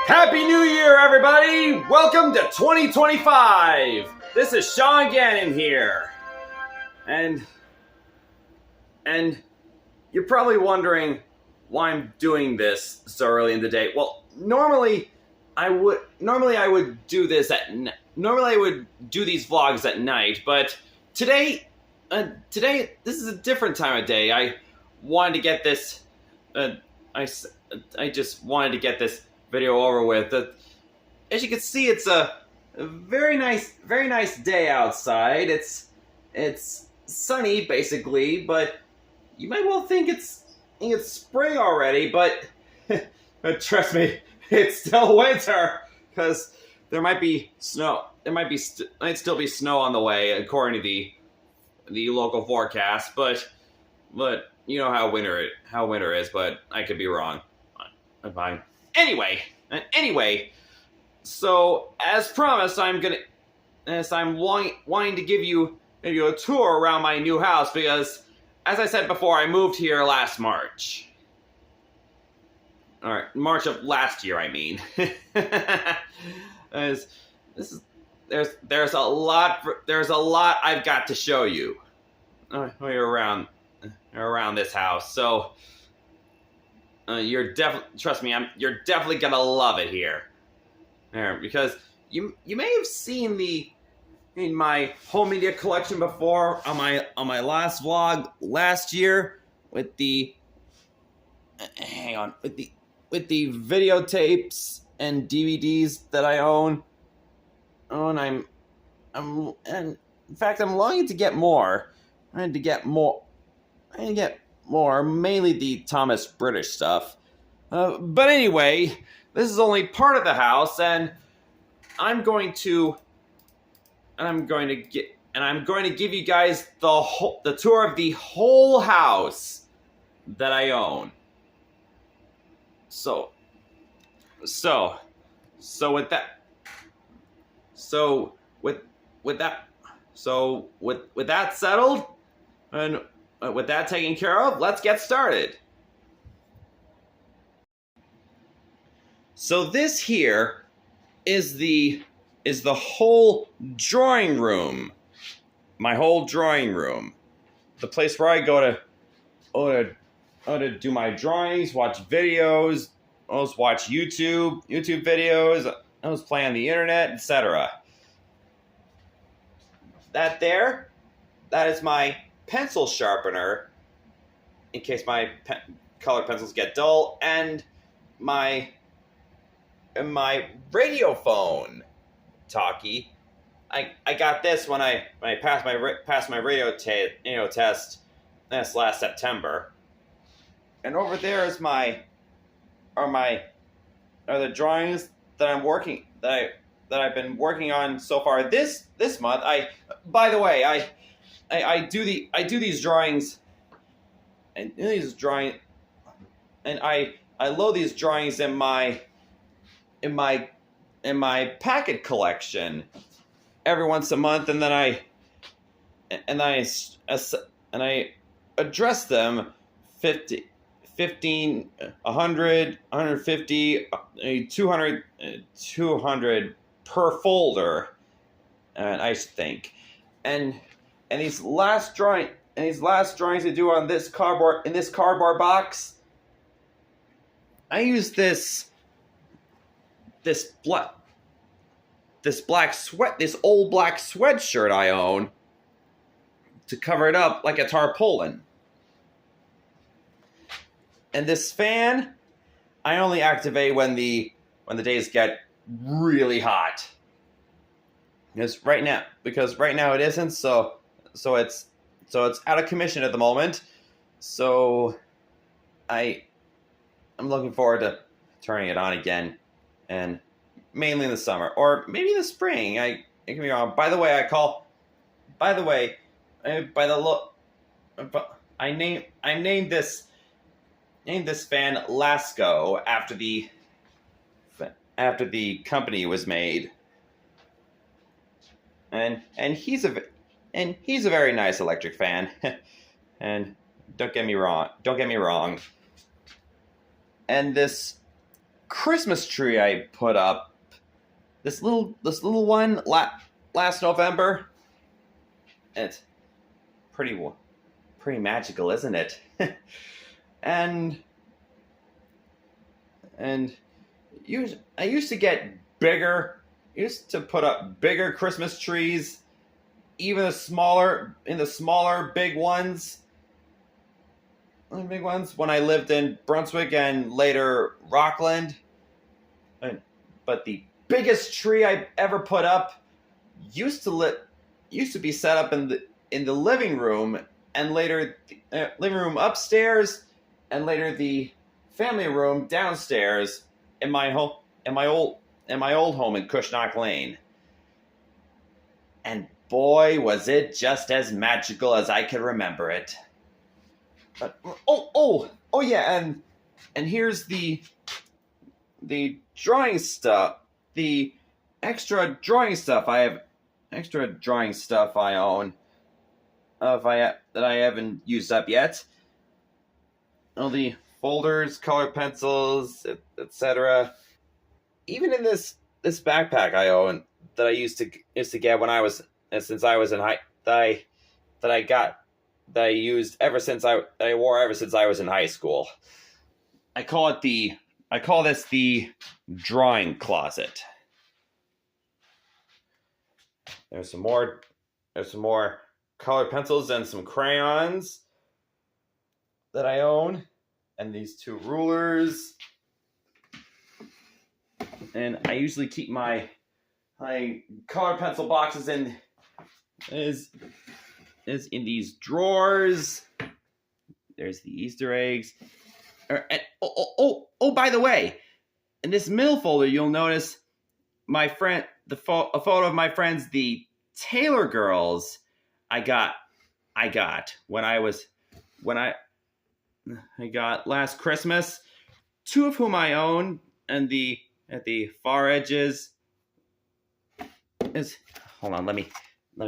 Happy New Year, everybody! Welcome to 2025! This is Sean Gannon here. And you're probably wondering why I'm doing this so early in the day. Well, normally I would do this normally I would do these vlogs at night, but today this is a different time of day. I wanted to get this I just wanted to get this video over with. As you can see, it's a very nice day outside. It's sunny basically, but you might well think it's spring already. But trust me, it's still winter because there might be snow. Might still be snow on the way according to the local forecast. But you know how winter is. But I could be wrong. Fine. Anyway, so as promised, I'm wanting to give you a tour around my new house because, as I said before, I moved here last March. All right, March of last year, I mean. There's a lot I've got to show you around this house. So. You're definitely gonna love it here, because you may have seen in my home media collection before on my last vlog last year with the videotapes and DVDs that I own. And in fact I'm longing to get more. I need to get more, mainly the Thomas British stuff. But anyway, this is only part of the house, and I'm going to give you guys the tour of the whole house that I own. So with that settled, and with that taken care of, let's get started. So this here is the whole drawing room. My whole drawing room. The place where I go to do my drawings, watch videos, watch YouTube videos, play on the internet, etc. That is my pencil sharpener in case my colored pencils get dull, and my radio phone talkie. I got this when I passed my radio test this last September. And over there is are the drawings that I've been working on so far this month. By the way, I do these drawings, and I load these drawings in my packet collection every once a month, and then I address them 50, 15, 100, 150, 200 per folder, I think. And these last drawings I do on this cardboard box, I use this old black sweatshirt I own to cover it up like a tarpaulin. And this fan I only activate when the days get really hot. Because right now it isn't, so it's out of commission at the moment. So I'm looking forward to turning it on again, and mainly in the summer or maybe in the spring. I can be wrong. By the way, I named this fan Lasco after the company was made. And he's a very nice electric fan. Don't get me wrong. And this Christmas tree I put up, this little one last November. It's pretty magical, isn't it? and I used to get bigger. Used to put up bigger Christmas trees, even in the smaller big ones. Big ones when I lived in Brunswick and later Rockland. But the biggest tree I ever put up used to be set up in the living room, and later living room upstairs, and later the family room downstairs in my old home in Cushnock Lane. And boy, was it just as magical as I could remember it. But oh yeah, and here's the drawing stuff, the extra drawing stuff I own that I haven't used up yet. All the folders, colored pencils, etc. Even in this backpack I own that I used to get when I was since I was in high that I used ever since I wore ever since I was in high school. I call this the drawing closet. There's some more colored pencils and some crayons that I own, and these two rulers. And I usually keep my colored pencil boxes in these drawers. There's the Easter eggs. By the way, in this middle folder, you'll notice a photo of my friends, the Taylor girls. I got last Christmas. Two of whom I own, and at the far edges is. Hold on, let me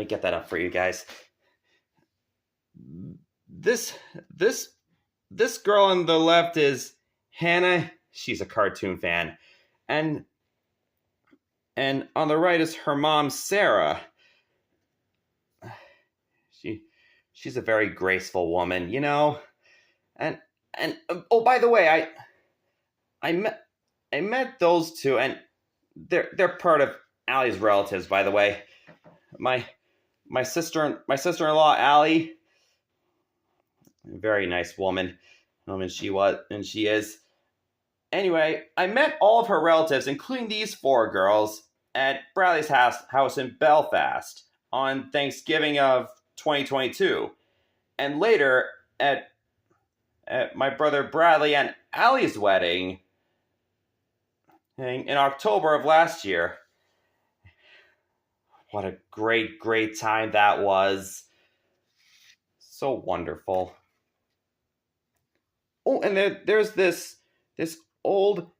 get that up for you guys. This girl on the left is Hannah. She's a cartoon fan, and on the right is her mom, Sarah. She's a very graceful woman, you know. And by the way, I met those two, and they're part of Allie's relatives, by the way. My sister-in-law, Allie, very nice woman. She is. Anyway, I met all of her relatives, including these four girls, at Bradley's house in Belfast on Thanksgiving of 2022, and later at my brother Bradley and Allie's wedding in October of last year. What a great time that was. So wonderful. Oh, and there's this old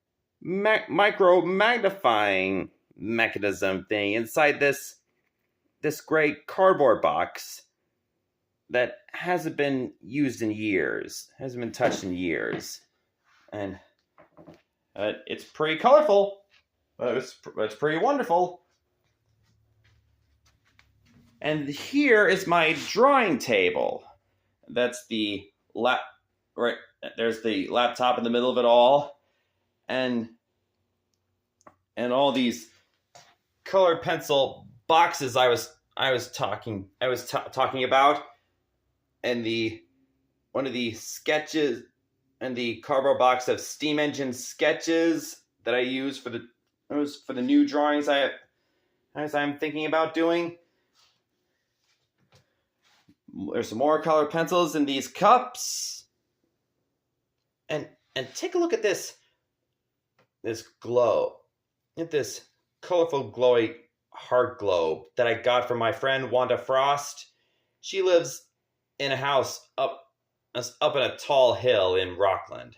micro magnifying mechanism thing inside this gray cardboard box that hasn't been used in years, hasn't been touched in years, and it's pretty colorful. It's pretty wonderful. And here is my drawing table. That's the right. There's the laptop in the middle of it all, and all these colored pencil boxes I was talking about, and one of the sketches, and the cardboard box of steam engine sketches that I use for the new drawings I'm thinking about doing. There's some more colored pencils in these cups. And take a look at this globe. At this colorful, glowy heart globe that I got from my friend Wanda Frost. She lives in a house up in a tall hill in Rockland.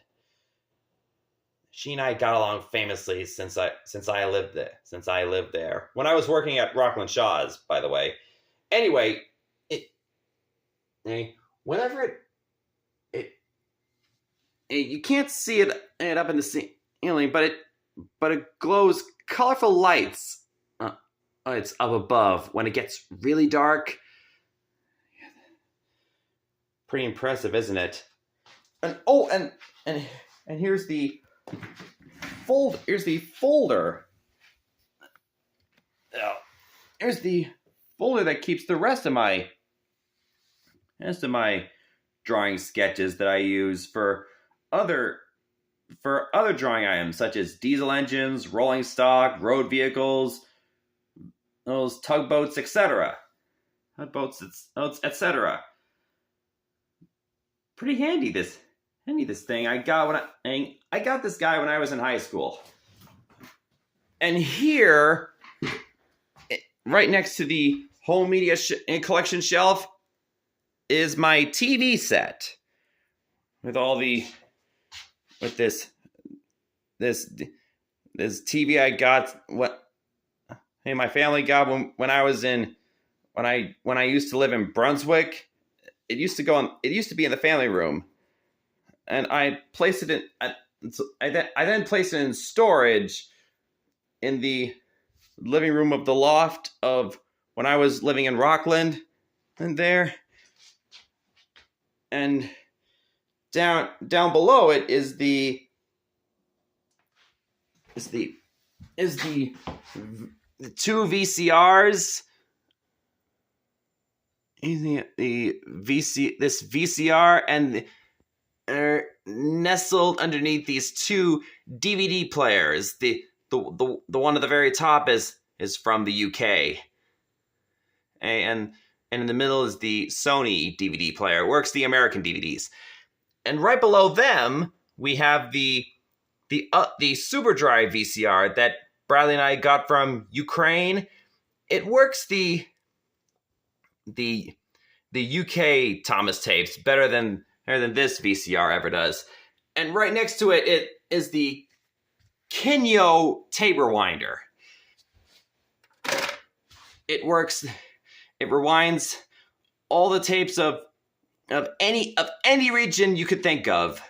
She and I got along famously since I lived there. When I was working at Rockland Shaw's, by the way. Anyway, whenever you can't see it up in the ceiling, but but it glows colorful lights. It's up above when it gets really dark. Pretty impressive, isn't it? And here's the Here's the folder. Here's the folder that keeps the rest of my drawing sketches that I use for other drawing items such as diesel engines, rolling stock, road vehicles, those tugboats, etc. Etc. Pretty handy this thing. I got this guy when I was in high school. And here, right next to the home media collection shelf, is my TV set with this TV I got. My family got when I used to live in Brunswick. It used to be in the family room, and I placed it in. I then placed it in storage in the living room of the loft of when I was living in Rockland, and down below it is the two VCRs. This VCR and nestled underneath these two DVD players. The one at the very top is from the UK, and in the middle is the Sony DVD player. It works the American DVDs, and right below them we have the SuperDrive VCR that Bradley and I got from Ukraine. It works the UK Thomas tapes better than this VCR ever does. And right next to it is the Kinyo tape rewinder. It rewinds all the tapes of any region you could think of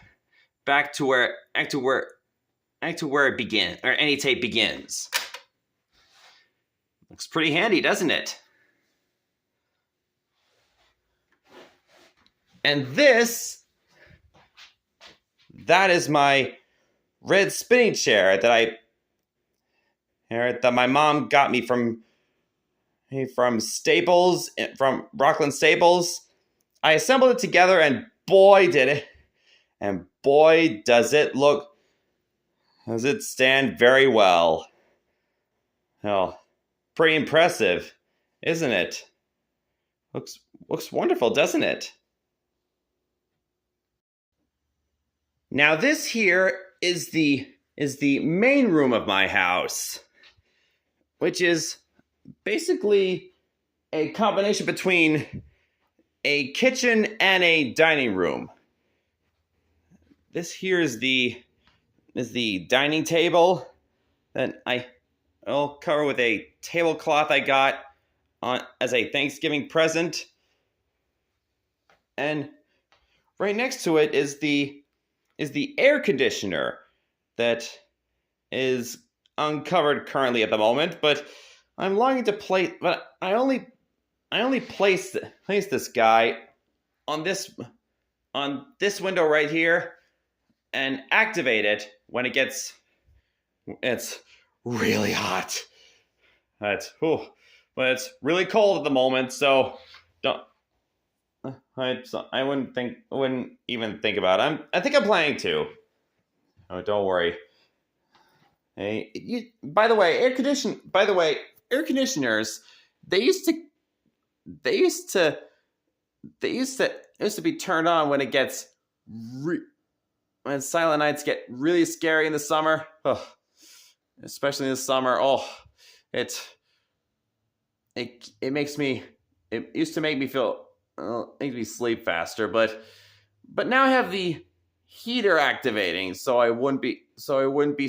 back to where it begins, or any tape begins. Looks pretty handy, doesn't it? And that is my red spinning chair that my mom got me from Staples, from Rockland Staples. I assembled it together, and boy does it stand very well. Oh, pretty impressive, isn't it? Looks wonderful, doesn't it? Now this here is the main room of my house, which is basically a combination between a kitchen and a dining room. This here is the dining table that I'll cover with a tablecloth I got as a Thanksgiving present. And right next to it is the air conditioner that is uncovered currently at the moment, but I'm longing to place. But I only place this guy on this window right here and activate it when it's really hot. But it's really cold at the moment, so I wouldn't even think about it. I think I'm planning to. Oh, don't worry. Hey, by the way, air conditioners. It used to be turned on when it gets when silent nights get really scary in the summer. Oh, especially in the summer. Oh, it makes me. It used to make me sleep faster, but now I have the heater activating, so I wouldn't be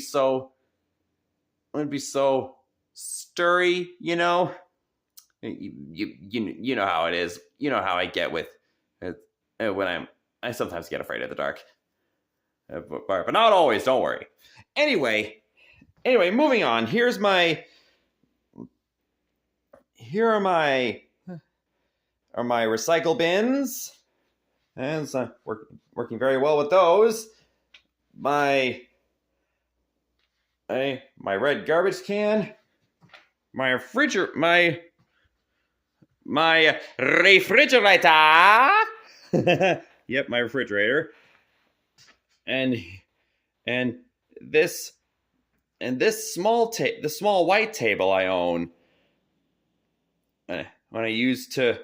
so stirry, you know. You know how it is. You know how I get with when I sometimes get afraid of the dark, but not always. Don't worry. Anyway, Anyway, moving on. Here are my recycle bins, and it's working very well with those. My red garbage can, my refrigerator. Yep, my refrigerator, and this the small white table I own, when I use to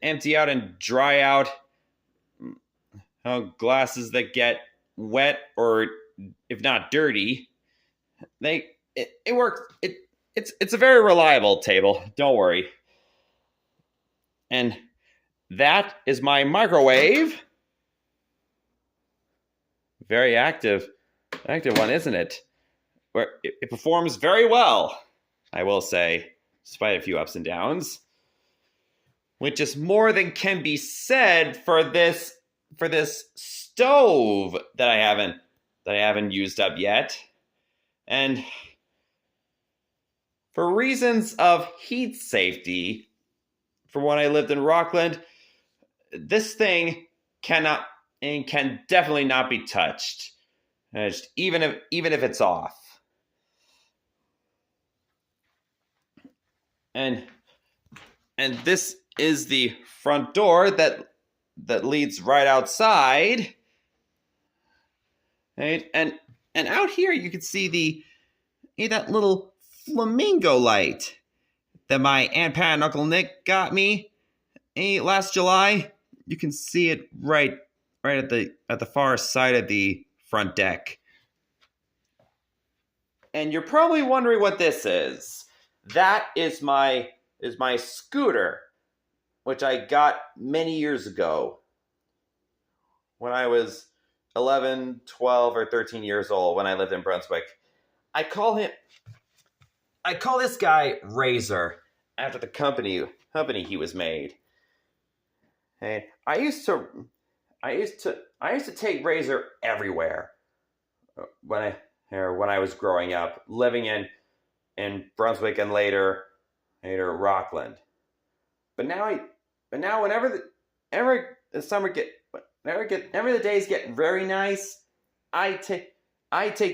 empty out and dry out glasses that get wet or if not dirty. It works. It's a very reliable table. Don't worry. And that is my microwave. Very active one, isn't it? Where it performs very well, I will say, despite a few ups and downs. Which is more than can be said for this stove that I haven't used up yet. And for reasons of heat safety, for when I lived in Rockland, this thing can definitely not be touched, even if it's off. And this is the front door that leads right outside. Right? And out here you can see that little flamingo light that my Aunt Pat and Uncle Nick got me last July. You can see it right at the far side of the front deck. And you're probably wondering what this is. That is my scooter, which I got many years ago when I was 11, 12, or 13 years old when I lived in Brunswick. I call this guy Razor after the company he was made. And I used to take Razor everywhere when I was growing up, living in Brunswick and later Rockland. But now whenever the days get very nice, I take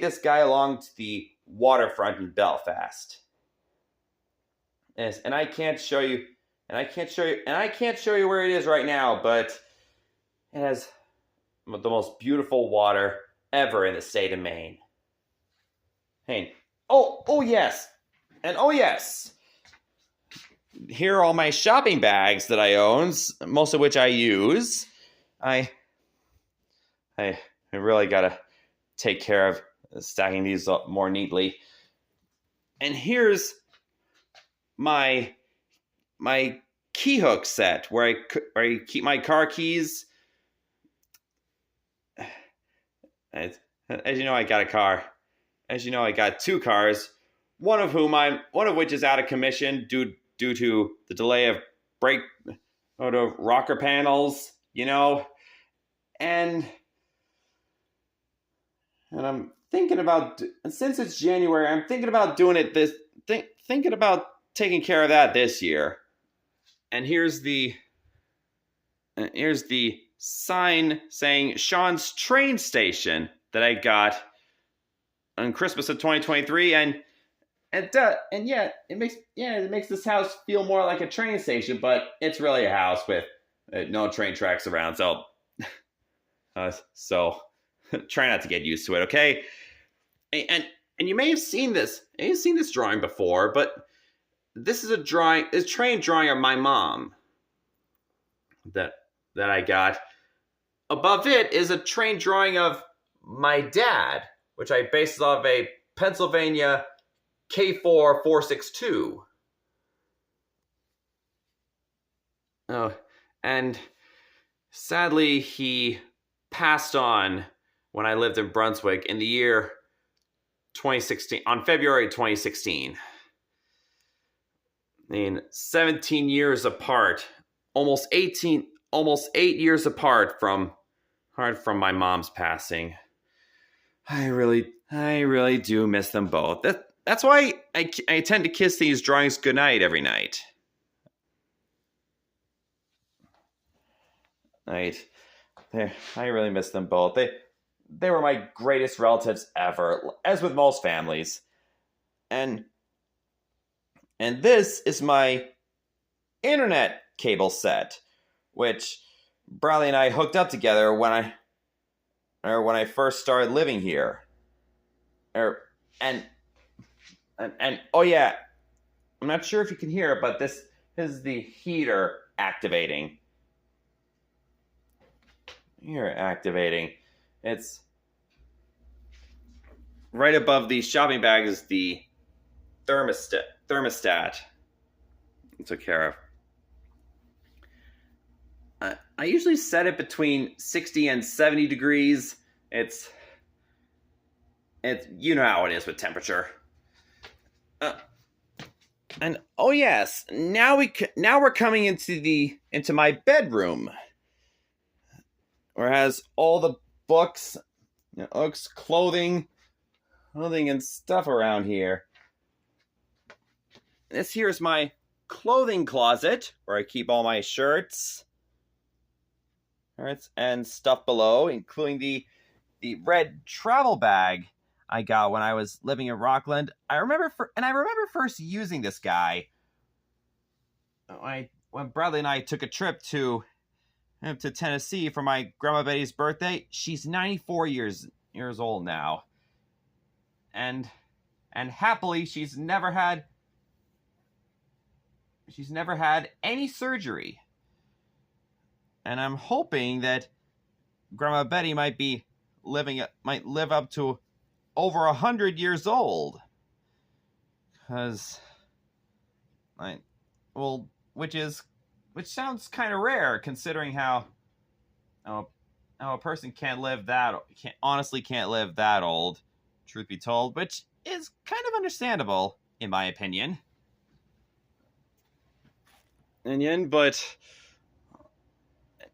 this guy along to the waterfront in Belfast. Yes, and I can't show you where it is right now, but it has the most beautiful water ever in the state of Maine. Hey, oh yes. And oh yes. Here are all my shopping bags that I own, most of which I use. I really gotta take care of stacking these up more neatly. And here's my key hook set where I keep my car keys. As you know, I got a car. As you know, I got two cars. One of which is out of commission due to the delay of rocker panels, and I'm thinking about, since it's January, I'm thinking about doing it thinking about taking care of that this year. And here's the sign saying Sean's train station that I got on Christmas of 2023, and yeah, it makes this house feel more like a train station, but it's really a house with no train tracks around. So try not to get used to it, okay? And you may have seen this. You've seen this drawing before, but this is a train drawing of my mom that I got. Above it is a train drawing of my dad, which I based off a Pennsylvania K4 462. Oh, and sadly, he passed on when I lived in Brunswick in the year 2016, on February 2016. I mean, 17 years apart, almost 8 years apart from my mom's passing. I really I really do miss them both. That's why I tend to kiss these drawings goodnight every night. I really miss them both. They were my greatest relatives ever, as with most families. And this is my internet cable set, which Bradley and I hooked up together when I first started living here. And oh yeah, I'm not sure if you can hear it, but this is the heater activating. Here, activating. It's right above the shopping bag is the thermostat. I took care of. I usually set it between 60 and 70 degrees. It's you know how it is with temperature. And oh yes, now we're coming into my bedroom, where it has all the books, clothing and stuff around here. This here is my clothing closet, where I keep all my shirts and stuff below, including the red travel bag I got when I was living in Rockland. I remember first using this guy when Bradley and I took a trip to Tennessee for my Grandma Betty's birthday. She's 94 years old now, and happily she's never had any surgery. And I'm hoping that Grandma Betty might live up to over 100 years old, which sounds kind of rare, considering how a person can't live that old, truth be told, which is kind of understandable in my opinion. But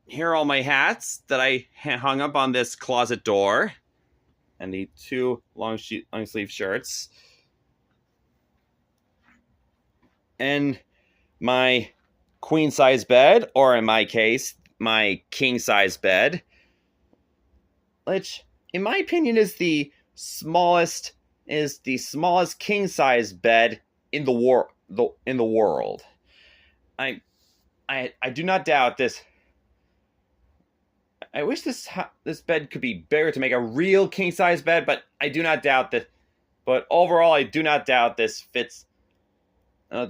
here are all my hats that I hung up on this closet door, and the two long sleeve shirts, and my queen size bed, or in my case, my king size bed, which in my opinion is the smallest king size bed in the world. I do not doubt this. I wish this bed could be bigger to make a real king size bed, but I do not doubt that. But overall, I do not doubt this fits. That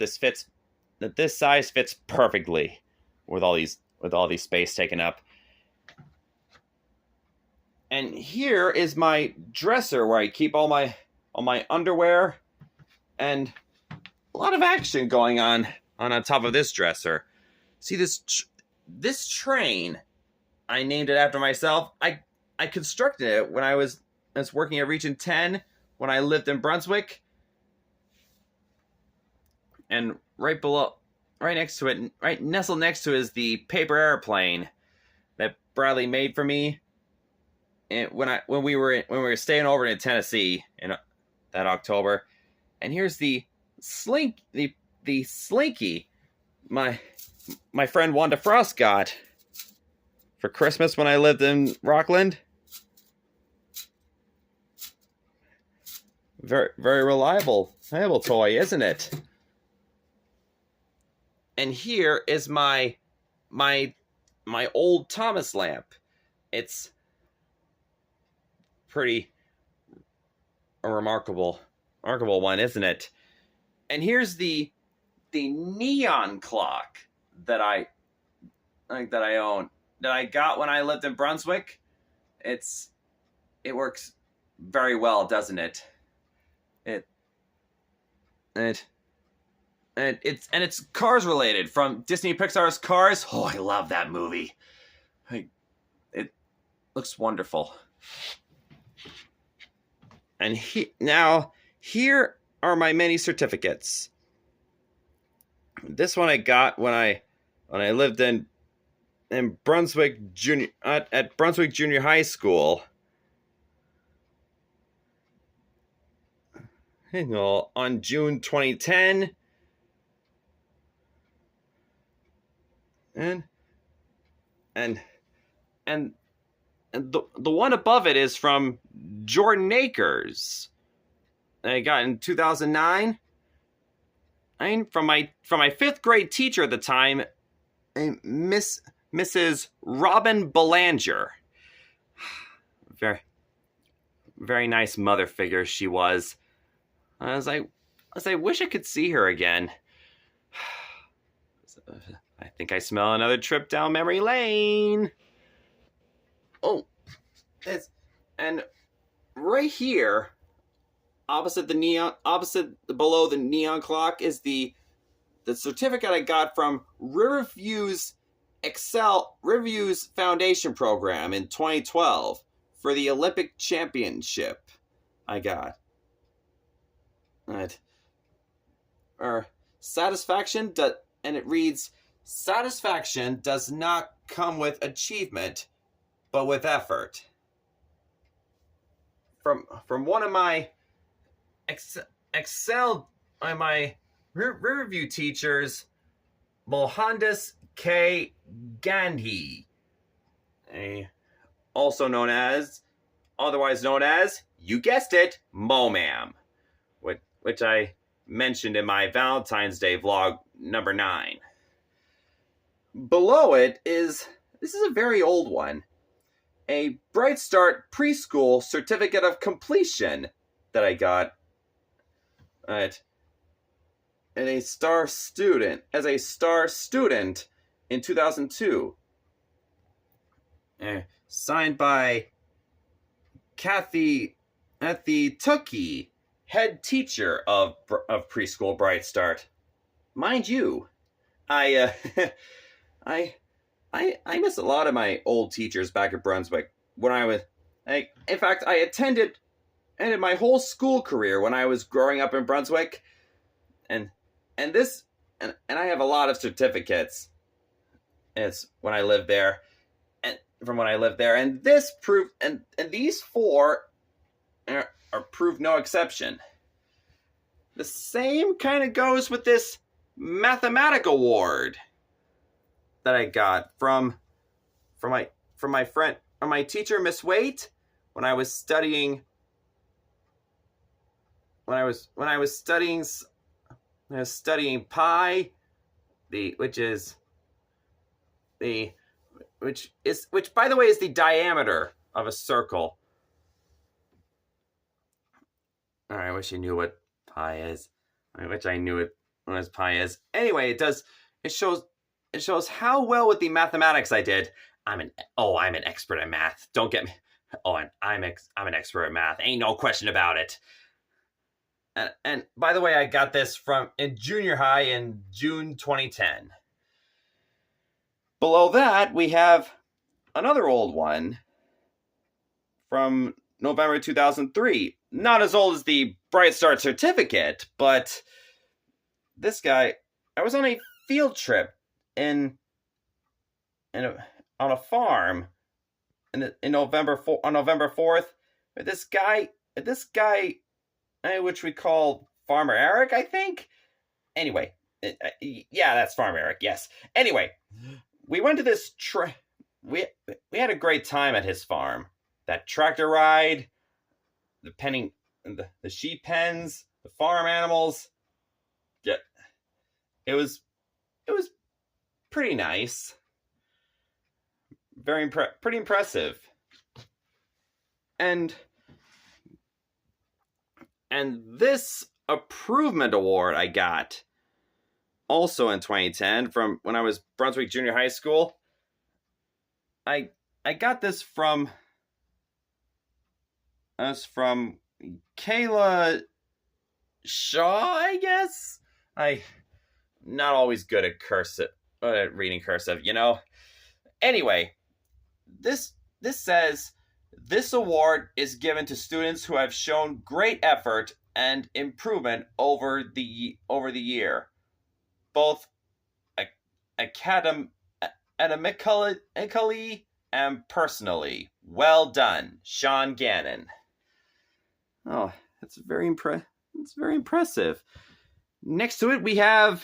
this size fits perfectly with all these space taken up. And here is my dresser, where I keep all my underwear, and a lot of action going on top of this dresser. See this train, I named it after myself. I constructed it when I was working at Region 10 when I lived in Brunswick. And nestled next to it is the paper airplane that Bradley made for me. And when we were staying over in Tennessee in that October. And here's the Slinky my friend Wanda Frost got for Christmas when I lived in Rockland. Very, very reliable toy, isn't it? And here is my old Thomas lamp. It's pretty a remarkable one, isn't it? And here's the neon clock that I own, that I got when I lived in Brunswick. It works very well, doesn't it? It's Cars related, from Disney Pixar's Cars. Oh, I love that movie. It looks wonderful. And here are my many certificates. This one I got when I lived in Brunswick at Brunswick Junior High School. on June 2010. And and and the one above it is from Jordan Akers. I got in 2009. From my 5th grade teacher at the time, Mrs. Robin Belanger. Very, very nice mother figure she was. I wish I could see her again. I think I smell another trip down memory lane. Oh, and right here, opposite below the neon clock, is the certificate I got from Riverview's Foundation program in 2012 for the Olympic Championship. I got. Right. Satisfaction and it reads, satisfaction does not come with achievement, but with effort. From one of my my Riverview teachers, Mohandas K. Gandhi, otherwise known as, you guessed it, Momam, which I mentioned in my Valentine's Day vlog number 9. Below it this is a very old one, a Bright Start Preschool Certificate of Completion that I got as a star student in 2002. Signed by Kathy Tukey, head teacher of preschool Bright Start. Mind you, I miss a lot of my old teachers back at Brunswick when I attended my whole school career when I was growing up in Brunswick, and I have a lot of certificates. It's when I lived there, and this proved, and these 4 are proved no exception. The same kind of goes with this mathematics award that I got from my friend, or my teacher, Miss Waite, when I was studying pi, which by the way is the diameter of a circle. I wish I knew what pi is. I wish I knew what pi is. Anyway, it shows how well with the mathematics I did. I'm an expert at math. Don't get me. Oh, I'm an expert at math. Ain't no question about it. And by the way, I got this in junior high in June 2010. Below that, we have another old one from November 2003. Not as old as the Bright Start certificate, but this guy, I was on a field trip on a farm on November 4th. This guy, which we call Farmer Eric, I think. Anyway, yeah, that's Farmer Eric. Yes. Anyway, we went to this we had a great time at his farm. That tractor ride, the sheep pens, the farm animals. Yeah, it was pretty nice. Pretty impressive. And this improvement award I got also in 2010 from when I was Brunswick Junior High School. I got this from Kayla Shaw, I guess. I not always good at reading cursive, you know. Anyway, this says this award is given to students who have shown great effort and improvement over the year, both academically and personally. Well done, Sean Gannon. Oh, that's very impressive. It's very impressive. Next to it, we have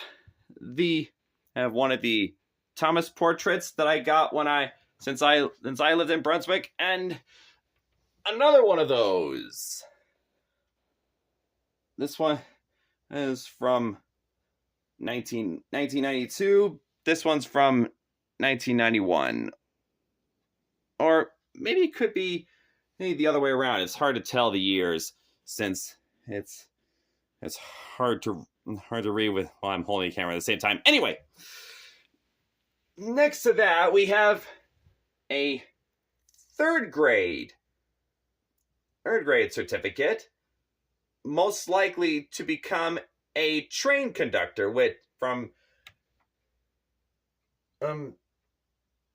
one of the Thomas portraits that I got since I lived in Brunswick, and another one of those. This one is from 1992. This one's from 1991. Or maybe it could be the other way around. It's hard to tell the years since it's hard to read while I'm holding the camera at the same time. Anyway, next to that we have a third grade certificate, most likely to become a train conductor from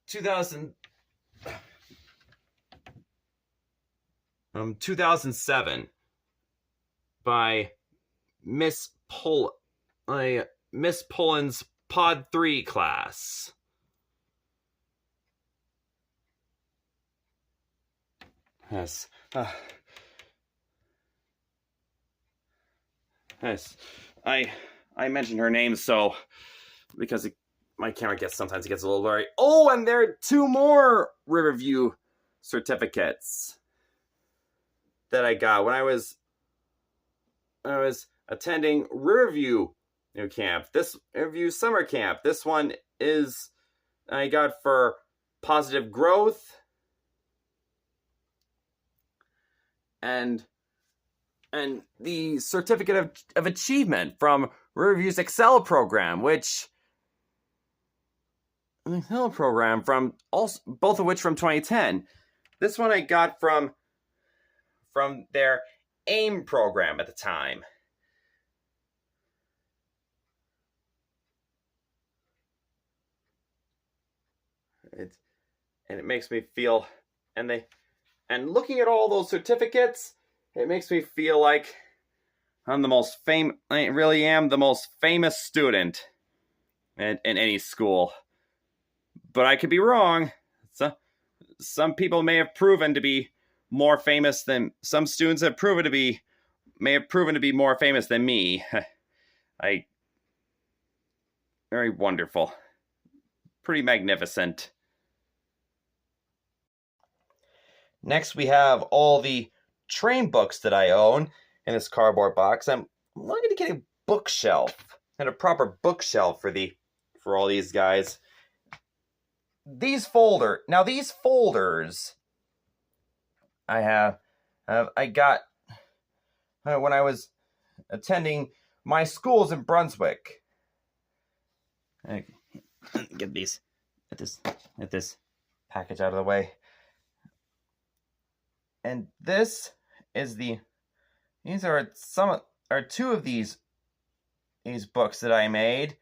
2007 by Miss Pullen's Pod 3 class. Yes. Yes. I mentioned her name because my camera sometimes gets a little blurry. Oh, and there are 2 more Riverview certificates that I got when I was attending Riverview camp. This Riverview summer camp. This one I got for positive growth and the certificate of achievement from Riverview's Excel program, both of which from 2010. This one I got from their AIM program at the time. It makes me feel, and looking at all those certificates, it makes me feel like I really am the most famous student in any school. But I could be wrong. Some people may have proven to be more famous than some students may have proven to be more famous than me. Very wonderful. Pretty magnificent. Next, we have all the train books that I own in this cardboard box. I'm looking to get a bookshelf and a proper bookshelf for all these guys. These folders I got when I was attending my schools in Brunswick. Get this package out of the way. And these are 2 of these books that I made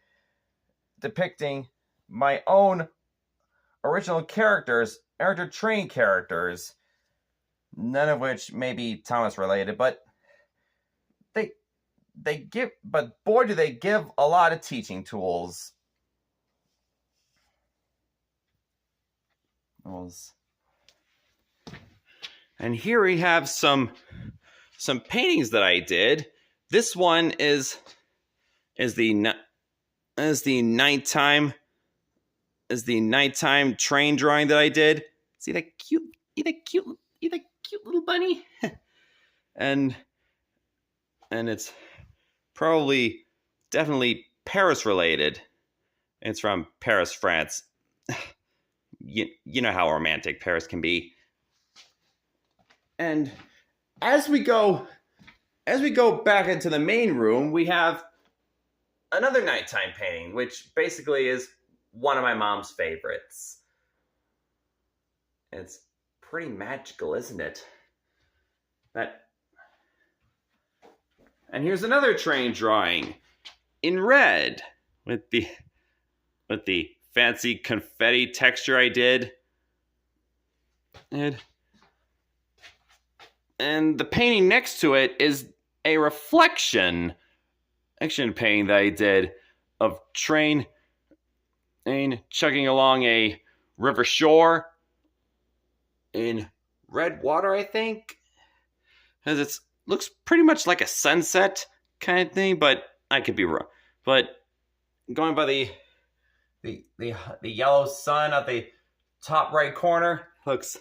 depicting my own original train characters, none of which may be Thomas related, but boy do they give a lot of teaching tools. And here we have some paintings that I did. This one is the nighttime train drawing that I did. See that cute little bunny? and it's definitely Paris related. It's from Paris, France. You know how romantic Paris can be. And as we go back into the main room, we have another nighttime painting, which basically is one of my mom's favorites. It's pretty magical, isn't it? And here's another train drawing in red with the fancy confetti texture I did. And the painting next to it is a reflection action painting that I did of train chugging along a river shore in red water, I think. As looks pretty much like a sunset kind of thing, but I could be wrong. But going by the yellow sun at the top right corner, looks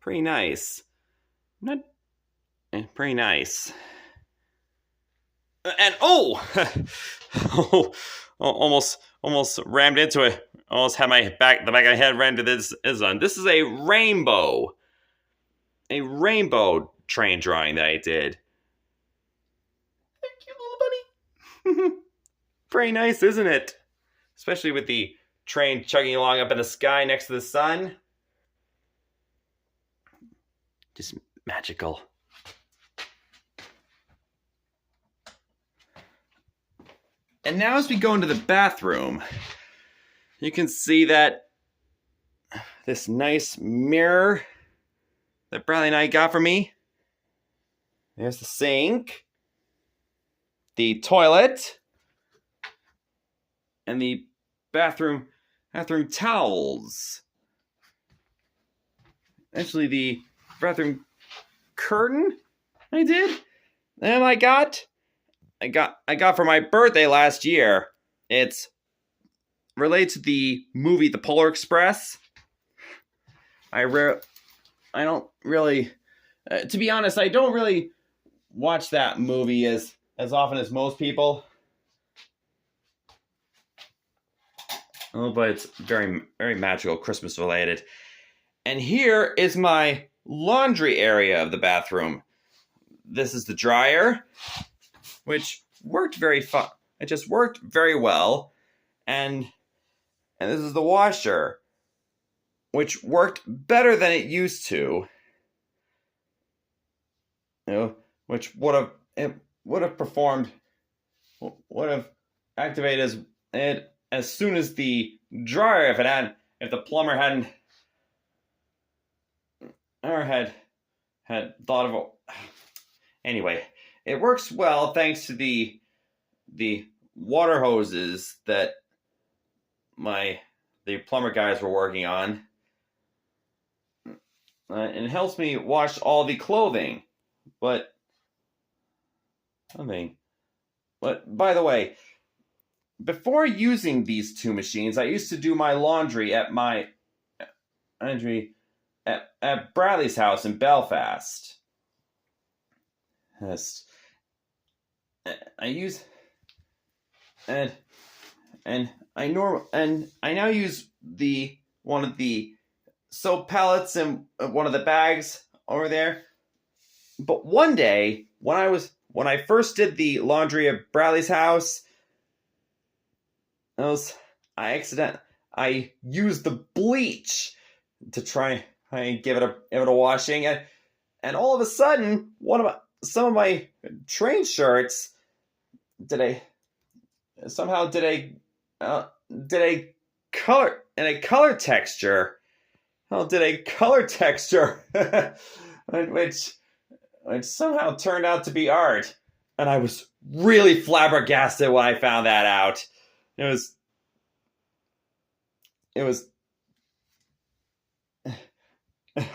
pretty nice. Not pretty nice. And oh, almost rammed into it. Almost had the back of my head rammed into this on. This is a rainbow train drawing that I did. Thank you, little buddy. Pretty nice, isn't it? Especially with the train chugging along up in the sky next to the sun. Just magical. And now as we go into the bathroom, you can see that this nice mirror that Bradley and I got for me. There's the sink, the toilet, and the bathroom towels. Actually, the bathroom curtain I did, and I got for my birthday last year. It's related to the movie The Polar Express. I don't really, to be honest, I don't really watch that movie as often as most people. Oh, but it's very, very magical, Christmas related. And here is my laundry area of the bathroom. This is the dryer, which worked very fun. It just worked very well. And this is the washer, which worked better than it used to. Which would have activated it as soon as the dryer, if the plumber hadn't or had thought of it. Anyway, it works well thanks to the water hoses that the plumber guys were working on. And it helps me wash all the clothing. But by the way, before using these two machines, I used to do my laundry at Bradley's house in Belfast. Yes. I now use one of the soap pellets in one of the bags over there. But one day, when I first did the laundry at Bradley's house, I used the bleach to try and give it a washing, and all of a sudden, some of my train shirts did a color texture. Which somehow turned out to be art. And I was really flabbergasted when I found that out. It was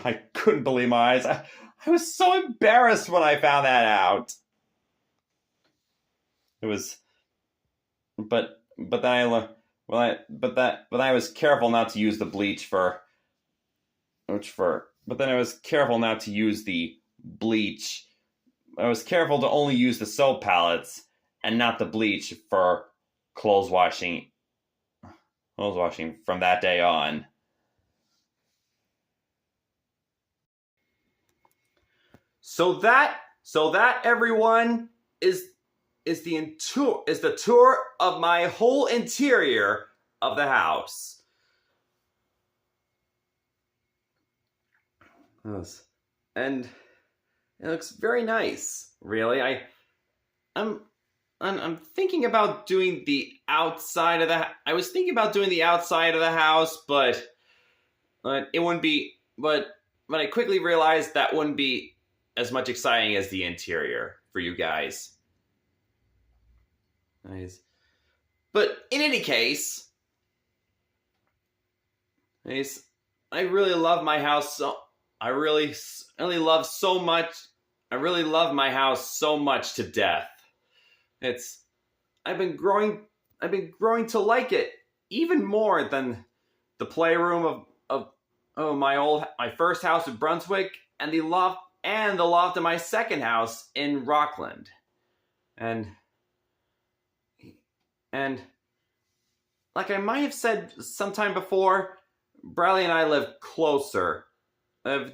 I couldn't believe my eyes. I was so embarrassed when I found that out. But then I was careful not to use the bleach but then I was careful not to use the bleach. I was careful to only use the soap pellets and not the bleach for clothes washing from that day on. So that everyone is the tour of my whole interior of the house. Yes. And it looks very nice, really. I'm thinking about doing the outside of I was thinking about doing the outside of the house, but it wouldn't be. But I quickly realized that wouldn't be as much exciting as the interior for you guys. Nice. But in any case, I really love my house. I really love so much. really love my house so much to death. I've been growing to like it even more than the playroom of my first house in Brunswick and the loft in my second house in Rockland. And like I might have said sometime before, Bradley and I live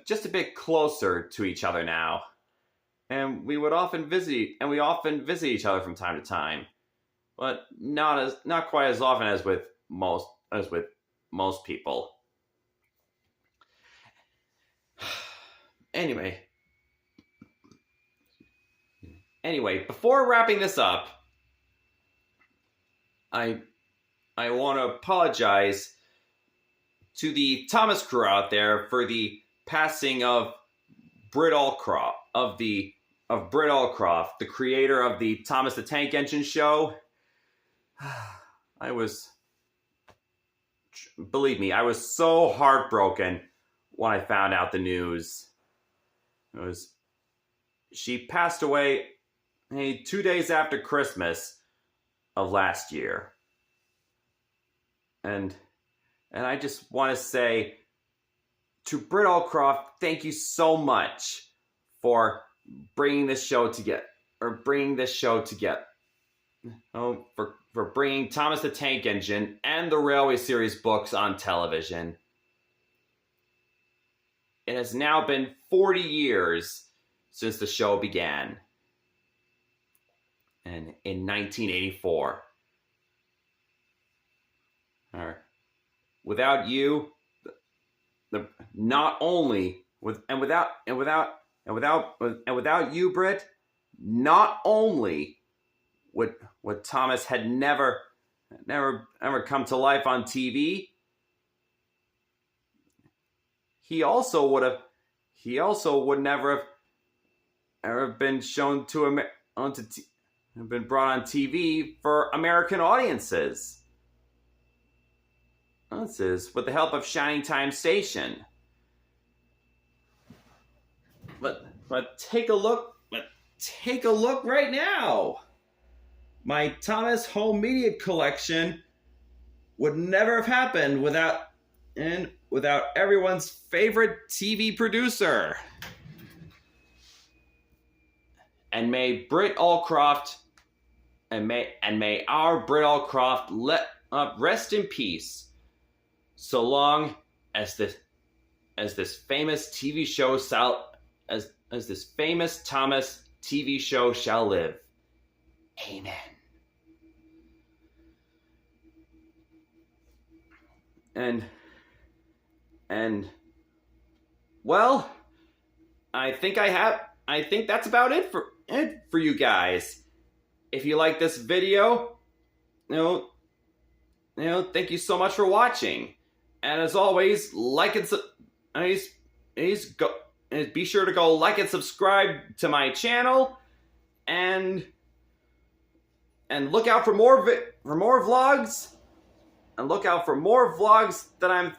just a bit closer to each other now. And we often visit each other from time to time. But not quite as often as with most people. Anyway, before wrapping this up, I want to apologize to the Thomas crew out there for the passing of Britt Allcroft, Britt Allcroft, the creator of the Thomas the Tank Engine show. Believe me, I was so heartbroken when I found out the news. She passed away 2 days after Christmas of last year. And I just want to say to Britt Allcroft, thank you so much for bringing this show together. For bringing Thomas the Tank Engine and the Railway Series books on television. It has now been 40 years since the show began. And in 1984. Without you, without you, Britt, not only would Thomas had never come to life on TV, he also would never have ever been shown been brought on TV for American audiences. This is with the help of Shining Time Station. But take a look right now. My Thomas home media collection would never have happened without everyone's favorite TV producer. And may Britt Allcroft and may our Britt Allcroft rest in peace, so long as this famous TV show as this famous Thomas TV show shall live. Amen. And well, I think that's about it for you guys. If you like this video, thank you so much for watching. And as always, be sure to go like and subscribe to my channel, and look out for more vlogs. And look out for more vlogs that I'm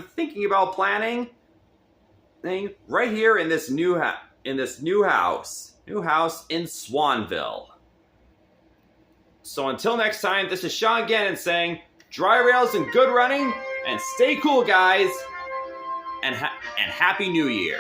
thinking about planning right here in this new house in Swanville. So until next time, this is Sean Gannon saying, dry rails and good running, and stay cool, guys, and Happy New Year.